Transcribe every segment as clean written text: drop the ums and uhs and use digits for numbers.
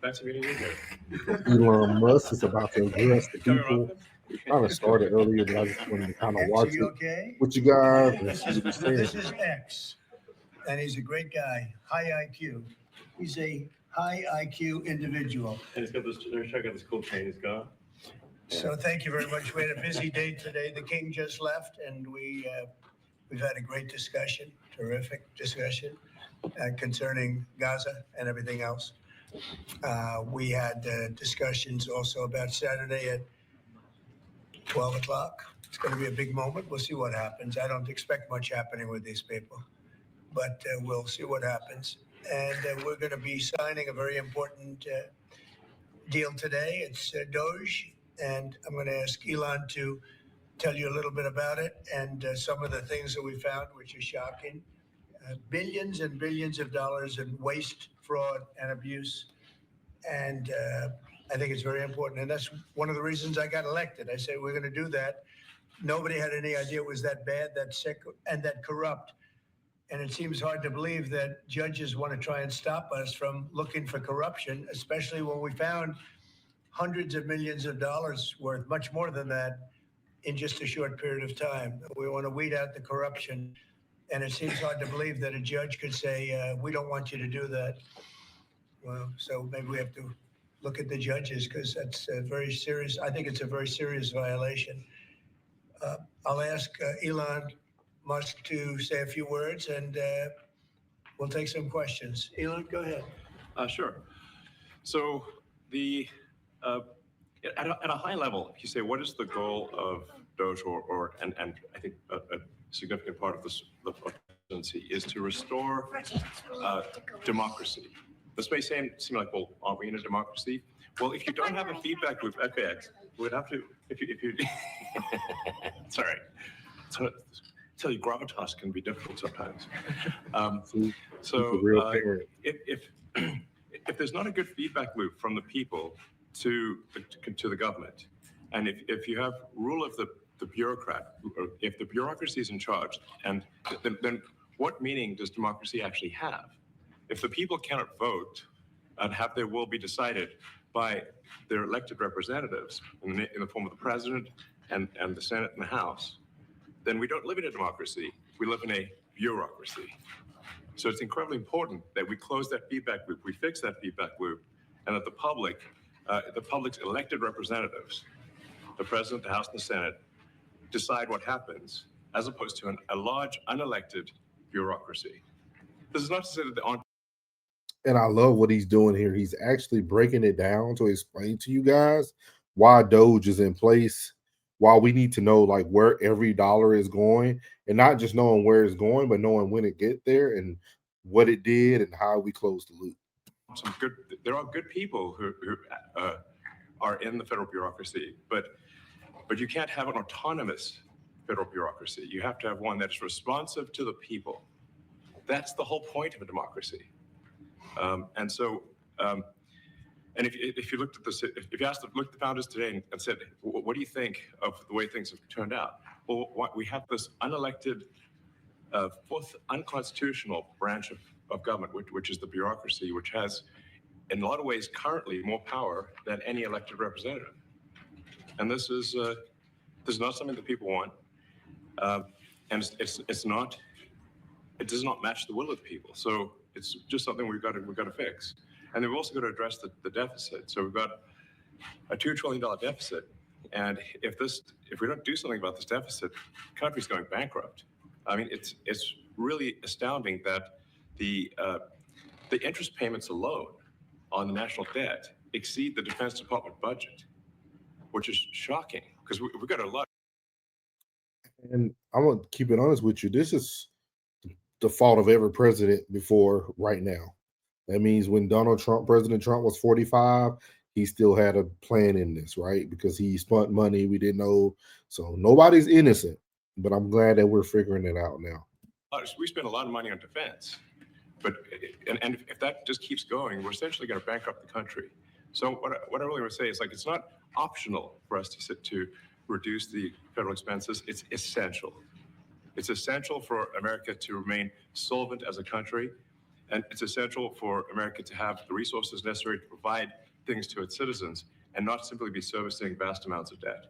Thanks for meeting you here. Elon Musk is about to address the Come people. on. Kind of started earlier, but I just wanted to kind of X, are watch you it okay? with you guys and This see is what he's saying. this is X, and he's a great guy, high IQ. He's a high IQ individual. And he's got this. Check out this cool chain he's got. So thank you very much. We had a busy day today. The king just left, and we've had a great discussion, terrific discussion concerning Gaza and everything else. We had discussions also about Saturday at 12 o'clock. It's going to be a big moment. We'll see what happens. I don't expect much happening with these people, but we'll see what happens. And we're going to be signing a very important deal today. It's Doge, and I'm going to ask Elon to tell you a little bit about it and some of the things that we found, which are shocking. Billions and billions of dollars in waste, fraud, and abuse. And I think it's very important. And that's one of the reasons I got elected. I said, we're going to do that. Nobody had any idea it was that bad, that sick, and that corrupt. And it seems hard to believe that judges want to try and stop us from looking for corruption, especially when we found hundreds of millions of dollars worth, much more than that, in just a short period of time. We want to weed out the corruption. And it seems hard to believe that a judge could say, we don't want you to do that. Well, so maybe we have to look at the judges because that's a very serious, I think it's a very serious violation. I'll ask Elon Musk to say a few words and we'll take some questions. Elon, go ahead. Sure. So at a high level, if you say what is the goal of Doge and I think a significant part of the presidency is to restore democracy. This may seem like, well, aren't we in a democracy? Well, if you don't have a feedback loop, okay, we'd have to, if you sorry. So, tell you, gravitas can be difficult sometimes. If there's not a good feedback loop from the people to the government, and if you have rule of the bureaucrat, or if the bureaucracy is in charge, and then what meaning does democracy actually have? If the people cannot vote and have their will be decided by their elected representatives in the form of the president and the Senate and the House, then we don't live in a democracy. We live in a bureaucracy. So it's incredibly important that we close that feedback loop, we fix that feedback loop, and that the public's elected representatives, the president, the House, and the Senate, decide what happens, as opposed to a large unelected bureaucracy. This is not to say that there aren't. And I love what he's doing here. He's actually breaking it down to explain to you guys why Doge is in place, why we need to know like where every dollar is going, and not just knowing where it's going, but knowing when it get there and what it did and how we close the loop. There are good people who are in the federal bureaucracy, but you can't have an autonomous federal bureaucracy. You have to have one that's responsive to the people. That's the whole point of a democracy. And if you looked at this, if you asked looked at the founders today and said, what do you think of the way things have turned out? Well, we have this unelected, fourth unconstitutional branch of government, which is the bureaucracy, which has, in a lot of ways, currently more power than any elected representative. And this is not something that people want, and it's not. It does not match the will of the people. So it's just something we've got to fix. And then we've also got to address the deficit. So we've got a $2 trillion deficit. And if we don't do something about this deficit, the country's going bankrupt. I mean, it's really astounding that the interest payments alone on the national debt exceed the Defense Department budget, which is shocking because we've got a lot. And I'm gonna keep it honest with you. This is the fault of every president before right now. That means when President Trump was 45, he still had a plan in this, right? Because he spent money we didn't know. So nobody's innocent, but I'm glad that we're figuring it out now. We spend a lot of money on defense, but if that just keeps going, we're essentially going to bankrupt the country. So what I really want to say is, like, it's not optional for us to reduce the federal expenses. It's essential. It's essential for America to remain solvent as a country. And it's essential for America to have the resources necessary to provide things to its citizens and not simply be servicing vast amounts of debt.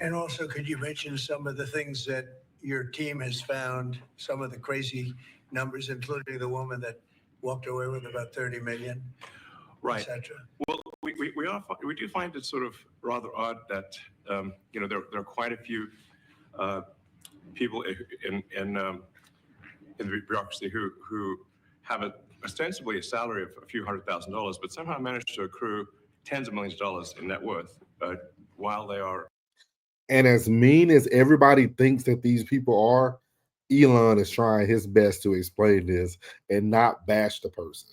And also, could you mention some of the things that your team has found, some of the crazy numbers, including the woman that walked away with about 30 million, Right. etc.? Well, we do find it sort of rather odd that there are quite a few people in the bureaucracy who have ostensibly a salary of a few $100,000, but somehow manage to accrue tens of millions of dollars in net worth while they are. And as mean as everybody thinks that these people are, Elon is trying his best to explain this and not bash the person.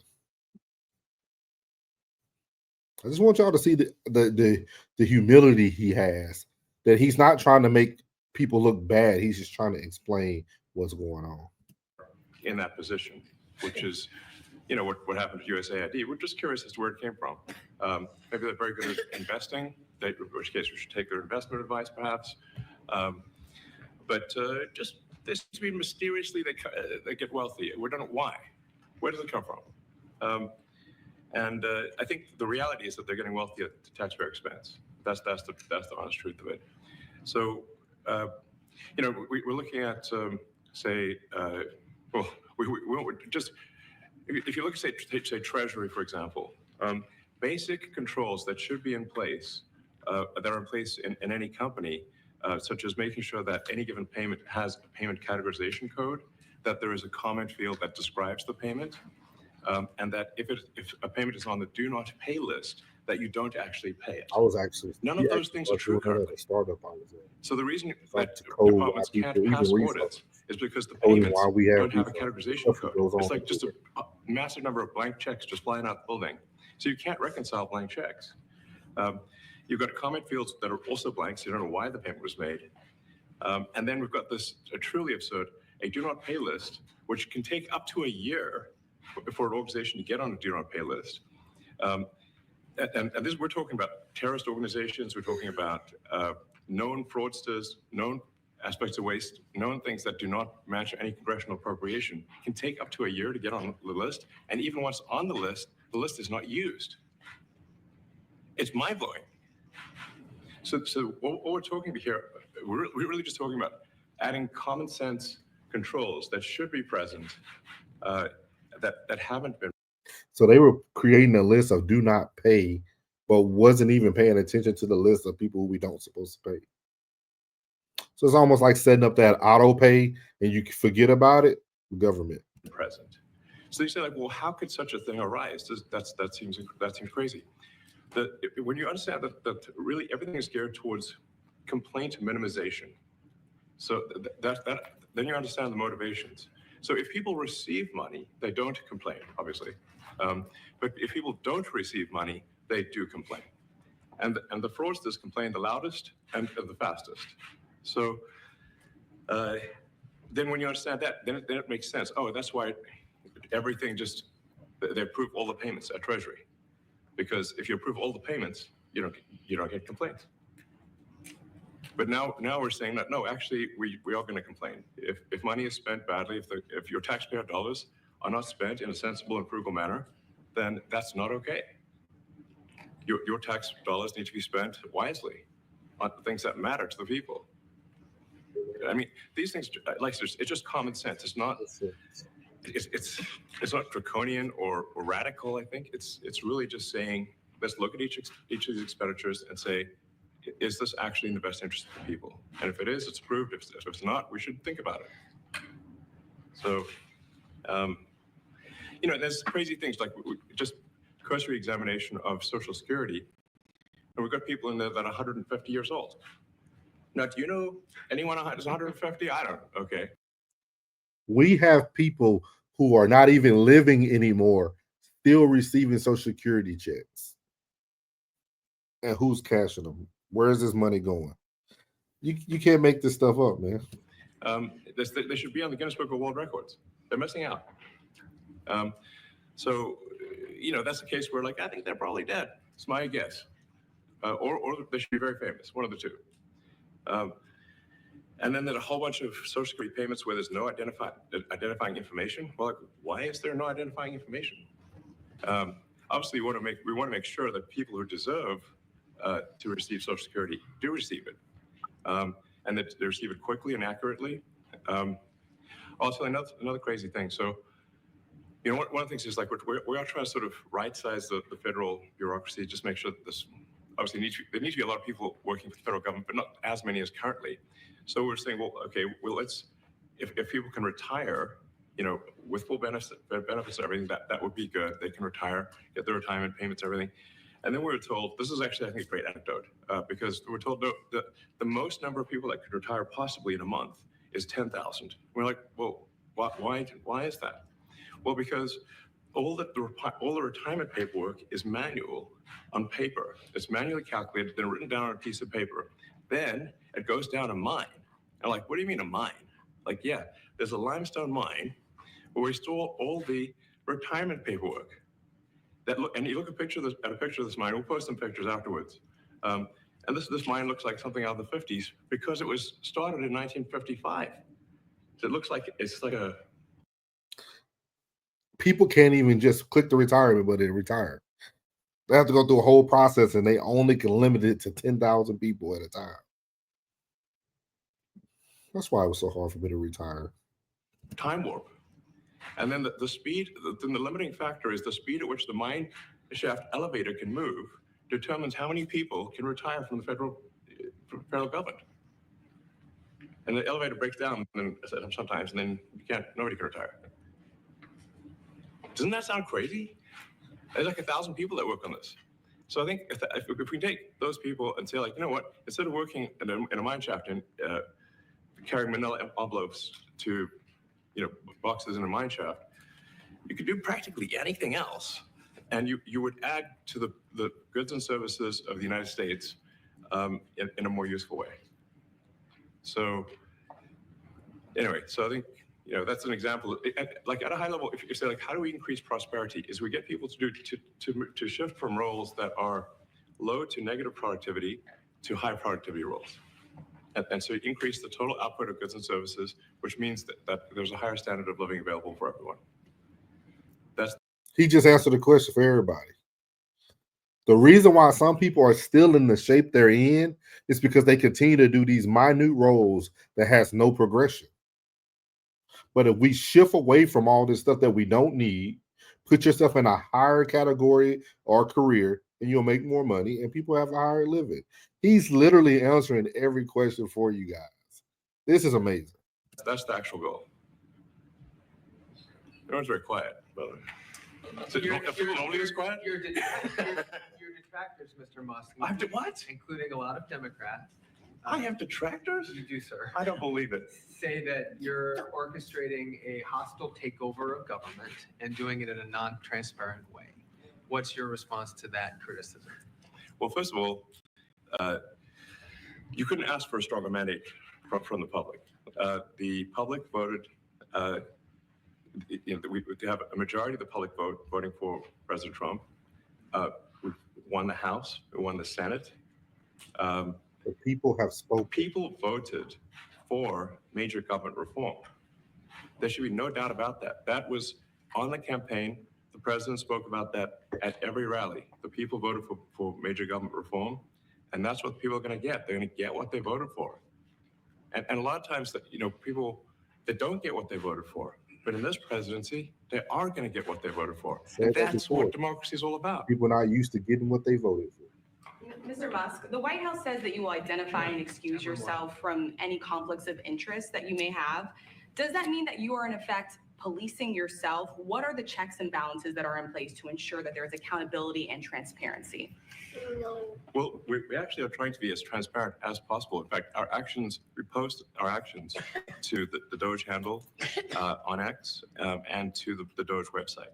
I just want y'all to see the humility he has, that he's not trying to make people look bad. He's just trying to explain what's going on. In that position, which is, what happened to USAID. We're just curious as to where it came from. Maybe they're very good at investing, in which case we should take their investment advice, perhaps. But just they seem to be mysteriously, they get wealthy. We don't know why. Where does it come from? And I think the reality is that they're getting wealthy at the taxpayer expense. That's the honest truth of it. So, we're looking at, say, if you look at, say Treasury, for example, basic controls that should be in place, that are in place in any company, such as making sure that any given payment has a payment categorization code, that there is a comment field that describes the payment, and that if a payment is on the do not pay list, that you don't actually pay it. None of those things are true currently. So the reason that departments can't pass audits is because the payments don't have a categorization code. It's like just a massive number of blank checks just flying out the building. So you can't reconcile blank checks. You've got comment fields that are also blank, so you don't know why the payment was made. And then we've got this truly absurd, a do not pay list, which can take up to a year for an organization to get on a do not pay list. And this, we're talking about terrorist organizations, we're talking about known fraudsters, known aspects of waste, known things that do not match any congressional appropriation, can take up to a year to get on the list. And even once on the list is not used. It's mind-blowing. So what we're talking about here, we're really just talking about adding common sense controls that should be present, that haven't been. So they were creating a list of do not pay, but wasn't even paying attention to the list of people who we don't supposed to pay. So it's almost like setting up that auto pay and you forget about it, government. Present. So you say, like, well, how could such a thing arise? That seems crazy. When you understand that really everything is geared towards complaint minimization, so then you understand the motivations. So if people receive money, they don't complain, obviously. But if people don't receive money, they do complain. And the fraudsters complain the loudest and the fastest. So then when you understand that, then it makes sense. Oh, that's why everything they approve all the payments at Treasury. Because if you approve all the payments, you don't get complaints. But now we're saying that, no, actually, we are going to complain. If money is spent badly, if your taxpayer dollars are not spent in a sensible and frugal manner, then that's not okay. Your tax dollars need to be spent wisely on things that matter to the people. I mean, these things, it's just common sense. It's not draconian or radical. I think it's really just saying, let's look at each of these expenditures and say, is this actually in the best interest of the people? And if it is, it's approved. If it's not, we should think about it. So, there's crazy things like just cursory examination of Social Security, and we've got people in there that are 150 years old. Now, do you know anyone who's 150? I don't. Okay. We have people who are not even living anymore, still receiving Social Security checks. And who's cashing them? Where is this money going? You can't make this stuff up, man. They should be on the Guinness Book of World Records. They're missing out. So, that's the case where, like, I think they're probably dead. It's my guess. Or they should be very famous, one of the two. And then there's a whole bunch of Social Security payments where there's no identifying information. Well, like, why is there no identifying information? Obviously, we want to make sure that people who deserve to receive Social Security do receive it, and that they receive it quickly and accurately. Also, another crazy thing. So, you know, one of the things is like we are trying to sort of right-size the federal bureaucracy, just make sure that this obviously there needs to be a lot of people working for the federal government, but not as many as currently. So we're saying, well, okay, well, let's if people can retire, you know, with full benefits and everything, that would be good. They can retire, get their retirement payments, everything. And then we were told, this is actually, I think, a great anecdote, because we're told the most number of people that could retire possibly in a month is 10,000. We're like, well, why is that? Well, because all the retirement paperwork is manual on paper. It's manually calculated, then written down on a piece of paper. Then it goes down a mine. And like, what do you mean a mine? Like, yeah, there's a limestone mine where we store all the retirement paperwork. And you look at a picture of this mine. We'll post some pictures afterwards. And this mine looks like something out of the 50s because it was started in 1955. So it looks like it's like a. People can't even just click the retirement button and retire. They have to go through a whole process, and they only can limit it to 10,000 people at a time. That's why it was so hard for me to retire. Time warp. And then the speed, then the limiting factor is the speed at which the mine shaft elevator can move determines how many people can retire from the federal government. And the elevator breaks down sometimes, and then nobody can retire. Doesn't that sound crazy? There's like 1,000 people that work on this. So I think if we take those people and say, like, you know what, instead of working in a mine shaft and carrying manila envelopes to, you know, boxes in a mine shaft, you could do practically anything else, and you would add to the goods and services of the United States in a more useful way. So anyway, so I think, you know, that's an example. Like at a high level, if you say, like, how do we increase prosperity? Is we get people to shift from roles that are low to negative productivity to high productivity roles. And so you increase the total output of goods and services, which means that there's a higher standard of living available for everyone. He just answered the question for everybody. The reason why some people are still in the shape they're in is because they continue to do these minute roles that has no progression. But if we shift away from all this stuff that we don't need, put yourself in a higher category or career, and you'll make more money, and people have a higher living. He's literally answering every question for you guys. This is amazing. That's the actual goal. Everyone's very quiet, by the way. So people normally is quiet? Your detractors, Mr. Musk. What? Including a lot of Democrats. I have detractors? You do, sir. I don't believe it. Say that you're orchestrating a hostile takeover of government and doing it in a non-transparent way. What's your response to that criticism? Well, first of all, you couldn't ask for a stronger mandate from the public. The public voted. We have a majority of the public voting for President Trump. We won the House. We won the Senate. The people have spoken. People voted for major government reform. There should be no doubt about that. That was on the campaign. The president spoke about that at every rally. The people voted for major government reform, and that's what people are going to get. They're going to get what they voted for. And a lot of times, people that don't get what they voted for. But in this presidency, they are going to get what they voted for. And that's what democracy is all about. People are not used to getting what they voted for. Mr. Musk, the White House says that you will identify and excuse yourself from any conflicts of interest that you may have. Does that mean that you are, in effect, policing yourself? What are the checks and balances that are in place to ensure that there is accountability and transparency? Well, we actually are trying to be as transparent as possible. In fact, we post our actions to the Doge handle on X and to the Doge website.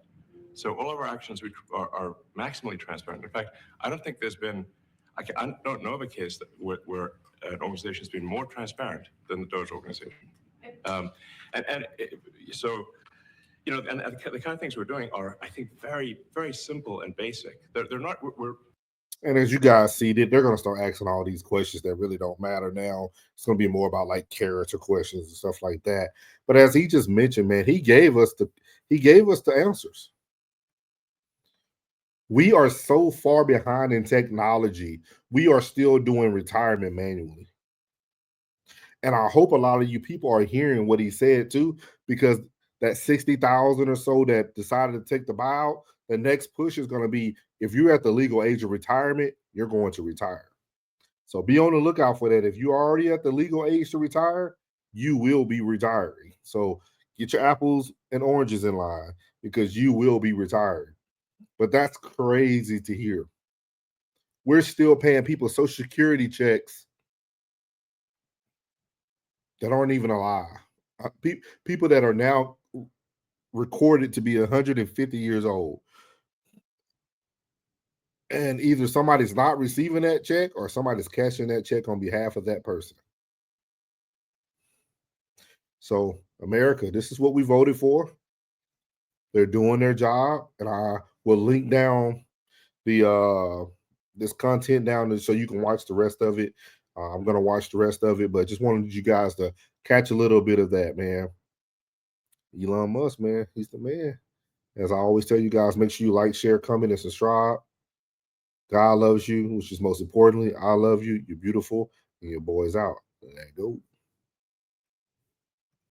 So all of our actions are maximally transparent. In fact, I don't think there's been, I don't know of a case where an organization has been more transparent than the Doge organization. So, and the kind of things we're doing are, I think, very, very simple and basic. They're not, And as you guys see, they're going to start asking all these questions that really don't matter now. It's going to be more about like character questions and stuff like that. But as he just mentioned, man, he gave us the answers. We are so far behind in technology. We are still doing retirement manually. And I hope a lot of you people are hearing what he said too, because that 60,000 or so that decided to take the buyout, the next push is going to be, if you're at the legal age of retirement, you're going to retire. So be on the lookout for that. If you're already at the legal age to retire, you will be retiring. So get your apples and oranges in line, because you will be retired. But that's crazy to hear. We're still paying people Social Security checks that aren't even alive. People that are now recorded to be 150 years old. And either somebody's not receiving that check or somebody's cashing that check on behalf of that person. So, America, this is what we voted for. They're doing their job, and I will link down the this content down so you can watch the rest of it. I'm gonna watch the rest of it, but just wanted you guys to catch a little bit of that, man. Elon Musk, man, he's the man. As I always tell you guys, make sure you like, share, comment, and subscribe. God loves you, which is most importantly, I love you. You're beautiful, and your boy's out. There you go.